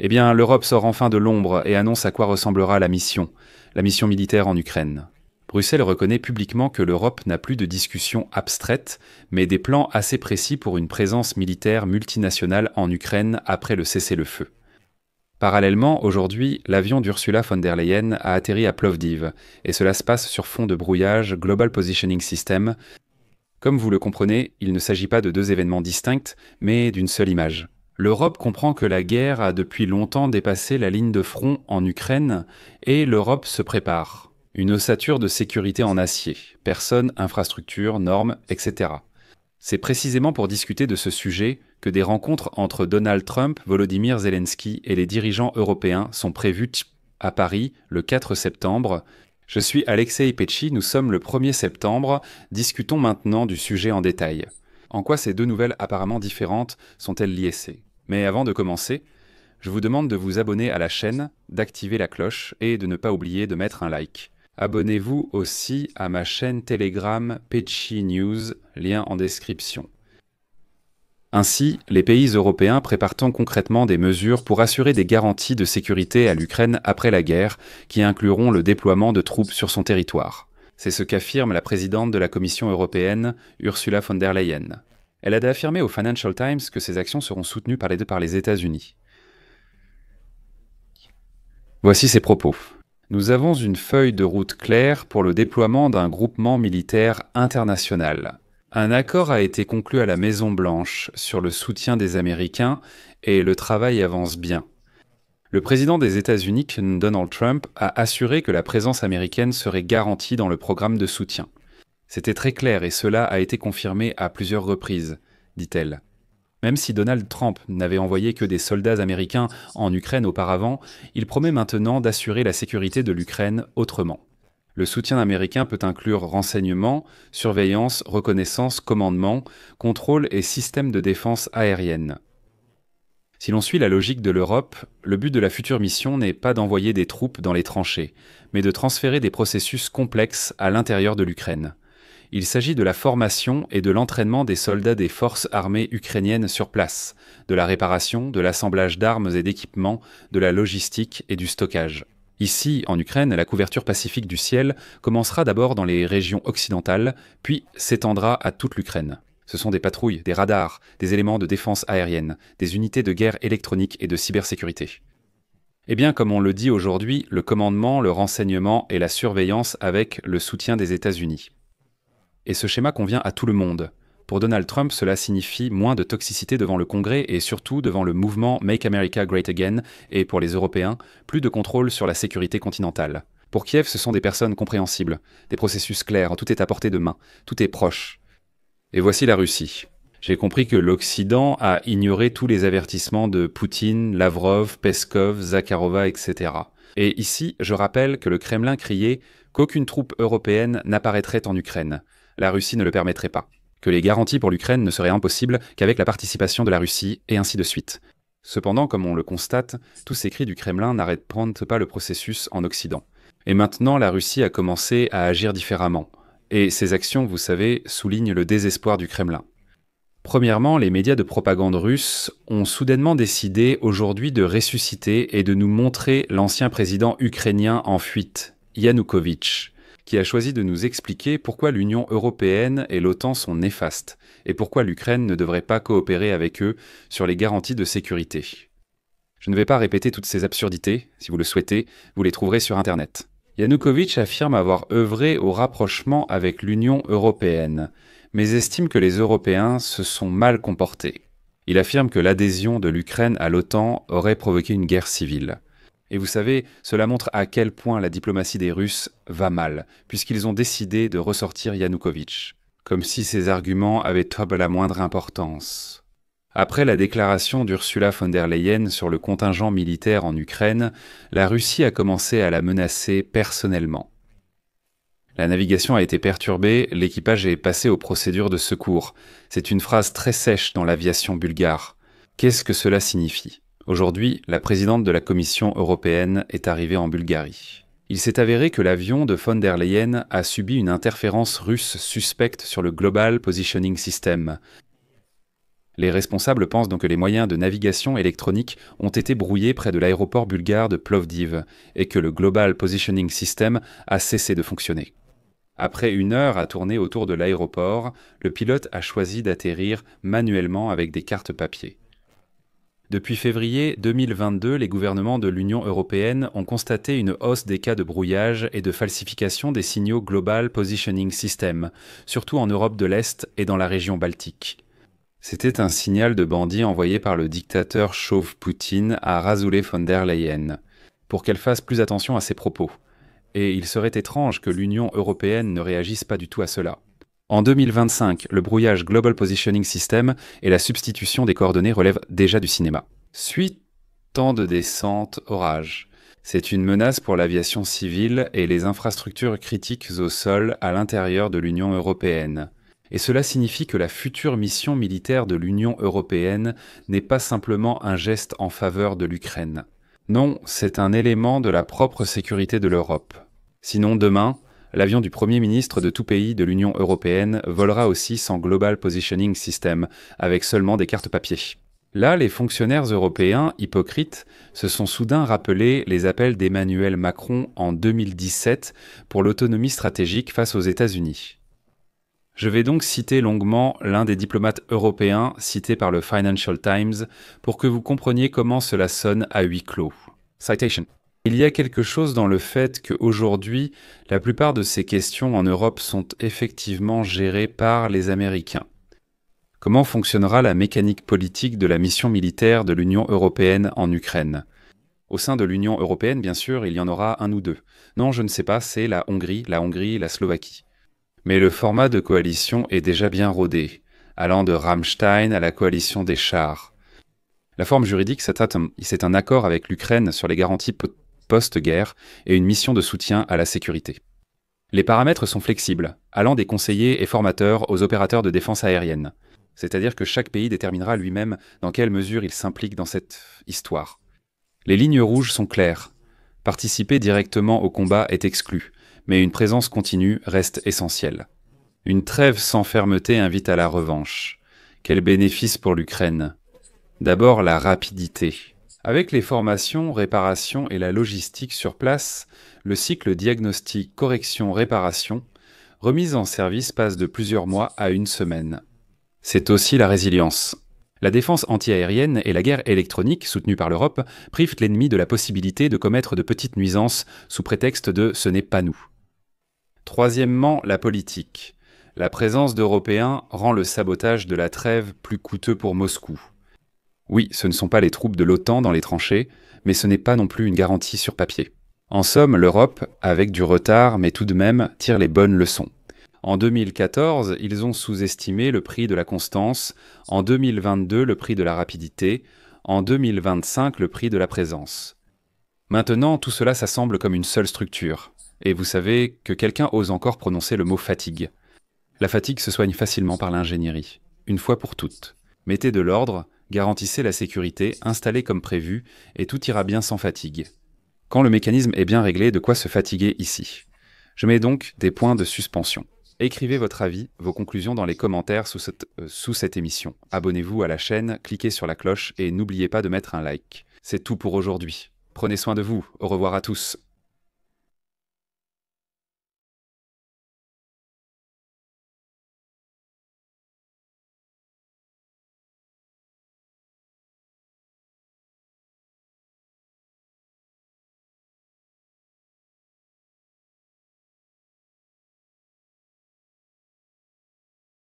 Eh bien, l'Europe sort enfin de l'ombre et annonce à quoi ressemblera la mission militaire en Ukraine. Bruxelles reconnaît publiquement que l'Europe n'a plus de discussions abstraites, mais des plans assez précis pour une présence militaire multinationale en Ukraine après le cessez-le-feu. Parallèlement, aujourd'hui, l'avion d'Ursula von der Leyen a atterri à Plovdiv, et cela se passe sur fond de brouillage Global Positioning System. Comme vous le comprenez, il ne s'agit pas de deux événements distincts, mais d'une seule image. L'Europe comprend que la guerre a depuis longtemps dépassé la ligne de front en Ukraine, et l'Europe se prépare. Une ossature de sécurité en acier, personnes, infrastructures, normes, etc. C'est précisément pour discuter de ce sujet que des rencontres entre Donald Trump, Volodymyr Zelensky et les dirigeants européens sont prévues à Paris le 4 septembre. Je suis Alexei Petchi, nous sommes le 1er septembre, discutons maintenant du sujet en détail. En quoi ces deux nouvelles apparemment différentes sont-elles liées? Mais avant de commencer, je vous demande de vous abonner à la chaîne, d'activer la cloche et de ne pas oublier de mettre un like. Abonnez-vous aussi à ma chaîne Telegram Petchi News, lien en description. Ainsi, les pays européens préparent concrètement des mesures pour assurer des garanties de sécurité à l'Ukraine après la guerre, qui incluront le déploiement de troupes sur son territoire. C'est ce qu'affirme la présidente de la Commission européenne, Ursula von der Leyen. Elle a affirmé au Financial Times que ces actions seront soutenues par les États-Unis. Voici ses propos. Nous avons une feuille de route claire pour le déploiement d'un groupement militaire international. Un accord a été conclu à la Maison-Blanche sur le soutien des Américains et le travail avance bien. Le président des États-Unis, Donald Trump, a assuré que la présence américaine serait garantie dans le programme de soutien. C'était très clair et cela a été confirmé à plusieurs reprises, dit-elle. Même si Donald Trump n'avait envoyé que des soldats américains en Ukraine auparavant, il promet maintenant d'assurer la sécurité de l'Ukraine autrement. Le soutien américain peut inclure renseignement, surveillance, reconnaissance, commandement, contrôle et système de défense aérienne. Si l'on suit la logique de l'Europe, le but de la future mission n'est pas d'envoyer des troupes dans les tranchées, mais de transférer des processus complexes à l'intérieur de l'Ukraine. Il s'agit de la formation et de l'entraînement des soldats des forces armées ukrainiennes sur place, de la réparation, de l'assemblage d'armes et d'équipements, de la logistique et du stockage. Ici, en Ukraine, la couverture pacifique du ciel commencera d'abord dans les régions occidentales, puis s'étendra à toute l'Ukraine. Ce sont des patrouilles, des radars, des éléments de défense aérienne, des unités de guerre électronique et de cybersécurité. Eh bien, comme on le dit aujourd'hui, le commandement, le renseignement et la surveillance avec le soutien des États-Unis. Et ce schéma convient à tout le monde. Pour Donald Trump, cela signifie moins de toxicité devant le Congrès et surtout devant le mouvement Make America Great Again et pour les Européens, plus de contrôle sur la sécurité continentale. Pour Kiev, ce sont des personnes compréhensibles, des processus clairs, tout est à portée de main, tout est proche. Et voici la Russie. J'ai compris que l'Occident a ignoré tous les avertissements de Poutine, Lavrov, Peskov, Zakharova, etc. Et ici, je rappelle que le Kremlin criait qu'aucune troupe européenne n'apparaîtrait en Ukraine. La Russie ne le permettrait pas. Que les garanties pour l'Ukraine ne seraient impossibles qu'avec la participation de la Russie, et ainsi de suite. Cependant, comme on le constate, tous ces cris du Kremlin n'arrêtent pas le processus en Occident. Et maintenant, la Russie a commencé à agir différemment. Et ces actions, vous savez, soulignent le désespoir du Kremlin. Premièrement, les médias de propagande russes ont soudainement décidé aujourd'hui de ressusciter et de nous montrer l'ancien président ukrainien en fuite, Yanukovych, qui a choisi de nous expliquer pourquoi l'Union européenne et l'OTAN sont néfastes, et pourquoi l'Ukraine ne devrait pas coopérer avec eux sur les garanties de sécurité. Je ne vais pas répéter toutes ces absurdités, si vous le souhaitez, vous les trouverez sur Internet. Yanukovych affirme avoir œuvré au rapprochement avec l'Union européenne, mais estime que les Européens se sont mal comportés. Il affirme que l'adhésion de l'Ukraine à l'OTAN aurait provoqué une guerre civile. Et vous savez, cela montre à quel point la diplomatie des Russes va mal, puisqu'ils ont décidé de ressortir Yanukovych, comme si ces arguments avaient la moindre importance. Après la déclaration d'Ursula von der Leyen sur le contingent militaire en Ukraine, la Russie a commencé à la menacer personnellement. La navigation a été perturbée, l'équipage est passé aux procédures de secours. C'est une phrase très sèche dans l'aviation bulgare. Qu'est-ce que cela signifie ? Aujourd'hui, la présidente de la Commission européenne est arrivée en Bulgarie. Il s'est avéré que l'avion de von der Leyen a subi une interférence russe suspecte sur le Global Positioning System. Les responsables pensent donc que les moyens de navigation électronique ont été brouillés près de l'aéroport bulgare de Plovdiv et que le Global Positioning System a cessé de fonctionner. Après 1 heure à tourner autour de l'aéroport, le pilote a choisi d'atterrir manuellement avec des cartes papier. Depuis février 2022, les gouvernements de l'Union européenne ont constaté une hausse des cas de brouillage et de falsification des signaux Global Positioning System, surtout en Europe de l'Est et dans la région baltique. C'était un signal de bandit envoyé par le dictateur chauve Poutine à Razulé von der Leyen, pour qu'elle fasse plus attention à ses propos. Et il serait étrange que l'Union européenne ne réagisse pas du tout à cela. En 2025, le brouillage Global Positioning System et la substitution des coordonnées relèvent déjà du cinéma. Suite temps de descente, orage. C'est une menace pour l'aviation civile et les infrastructures critiques au sol à l'intérieur de l'Union européenne. Et cela signifie que la future mission militaire de l'Union européenne n'est pas simplement un geste en faveur de l'Ukraine. Non, c'est un élément de la propre sécurité de l'Europe. Sinon, demain, l'avion du Premier ministre de tout pays de l'Union européenne volera aussi sans Global Positioning System, avec seulement des cartes papier. Là, les fonctionnaires européens, hypocrites, se sont soudain rappelés les appels d'Emmanuel Macron en 2017 pour l'autonomie stratégique face aux États-Unis. Je vais donc citer longuement l'un des diplomates européens cité par le Financial Times pour que vous compreniez comment cela sonne à huis clos. Citation. Il y a quelque chose dans le fait qu'aujourd'hui, la plupart de ces questions en Europe sont effectivement gérées par les Américains. Comment fonctionnera la mécanique politique de la mission militaire de l'Union européenne en Ukraine ? Au sein de l'Union européenne, bien sûr, il y en aura un ou deux. Non, je ne sais pas, c'est la Hongrie, la Slovaquie. Mais le format de coalition est déjà bien rodé, allant de Rammstein à la coalition des chars. La forme juridique, c'est un accord avec l'Ukraine sur les garanties post-guerre et une mission de soutien à la sécurité. Les paramètres sont flexibles, allant des conseillers et formateurs aux opérateurs de défense aérienne. C'est-à-dire que chaque pays déterminera lui-même dans quelle mesure il s'implique dans cette histoire. Les lignes rouges sont claires. Participer directement au combat est exclu, mais une présence continue reste essentielle. Une trêve sans fermeté invite à la revanche. Quel bénéfice pour l'Ukraine ? D'abord, la rapidité. Avec les formations, réparations et la logistique sur place, le cycle diagnostic, correction, réparation, remise en service passe de plusieurs mois à 1 semaine. C'est aussi la résilience. La défense antiaérienne et la guerre électronique, soutenue par l'Europe, privent l'ennemi de la possibilité de commettre de petites nuisances sous prétexte de « ce n'est pas nous ». Troisièmement, la politique. La présence d'Européens rend le sabotage de la trêve plus coûteux pour Moscou. Oui, ce ne sont pas les troupes de l'OTAN dans les tranchées, mais ce n'est pas non plus une garantie sur papier. En somme, l'Europe, avec du retard, mais tout de même, tire les bonnes leçons. En 2014, ils ont sous-estimé le prix de la constance, en 2022 le prix de la rapidité, en 2025 le prix de la présence. Maintenant, tout cela s'assemble comme une seule structure. Et vous savez que quelqu'un ose encore prononcer le mot fatigue. La fatigue se soigne facilement par l'ingénierie, une fois pour toutes. Mettez de l'ordre, garantissez la sécurité, installez comme prévu, et tout ira bien sans fatigue. Quand le mécanisme est bien réglé, de quoi se fatiguer ici. Je mets donc des points de suspension. Écrivez votre avis, vos conclusions dans les commentaires sous cette émission. Abonnez-vous à la chaîne, cliquez sur la cloche et n'oubliez pas de mettre un like. C'est tout pour aujourd'hui. Prenez soin de vous, au revoir à tous.